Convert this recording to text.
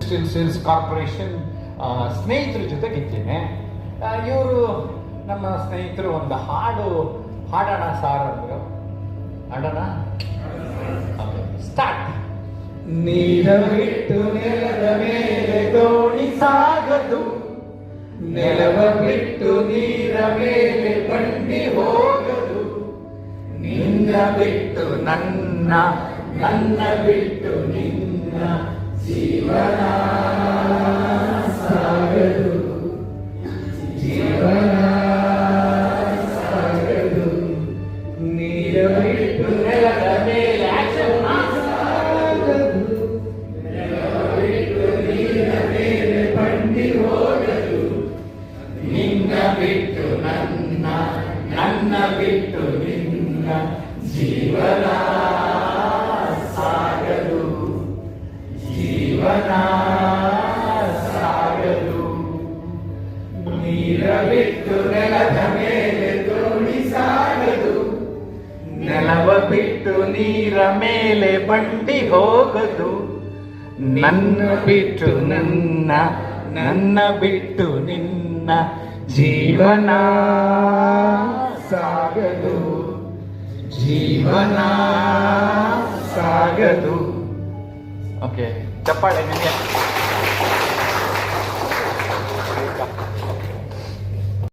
Industrial sales corporation ಸ್ನೇಹಿತರ ಜೊತೆಗಿದ್ದೇನೆ. ಇವರು ನಮ್ಮ ಸ್ನೇಹಿತರು ಒಂದು ಹಾಡೋಣ ಸಾರ್ ಅಂದರು. ಹಾಡೋಣ? Okay, start. ನೀರ ಬಿಟ್ಟು ನೆಲದ ಮೇಲೆ ದೋಣಿ ಸಾಗದು, ನೆಲವ ಬಿಟ್ಟು ನೀರ ಮೇಲೆ ಬಂಡಿ ಹೋಗದು, ನಿನ್ನ ಬಿಟ್ಟು ನನ್ನ, ನನ್ನ ಬಿಟ್ಟು ನಿನ್ನ ಜೀವನ ಸಾಗದು, ಜೀವನ ಸಾಗದು. ನೀರ ಬಿಟ್ಟು ನೆಲದ ಮೇಲೆ ಸಾಗದು, ನೆಲವ ಬಿಟ್ಟು ನೀರ ಮೇಲೆ ಬಂಡಿ ಹೋಗದು, ನಿನ್ನ ಬಿಟ್ಟು ನನ್ನ, ನನ್ನ ಬಿಟ್ಟು ನಿನ್ನ ಜೀವನ ಸಾಗದು, ಜೀವನ ಸಾಗದು. ನೀರ ಬಿಟ್ಟು ನೆಲದ ಮೇಲೆ ದೋಣಿ ಸಾಗದು, ನೆಲವ ಬಿಟ್ಟು ನೀರ ಮೇಲೆ ಬಂಡಿ ಹೋಗದು, ನನ್ನ ಬಿಟ್ಟು ನನ್ನ, ನನ್ನ ಬಿಟ್ಟು ನಿನ್ನ ಜೀವನ ಸಾಗದು, ಜೀವನ ಸಾಗದು. ಓಕೆ, ಚಪ್ಪಾಳೆ ನಿಮಗೆ.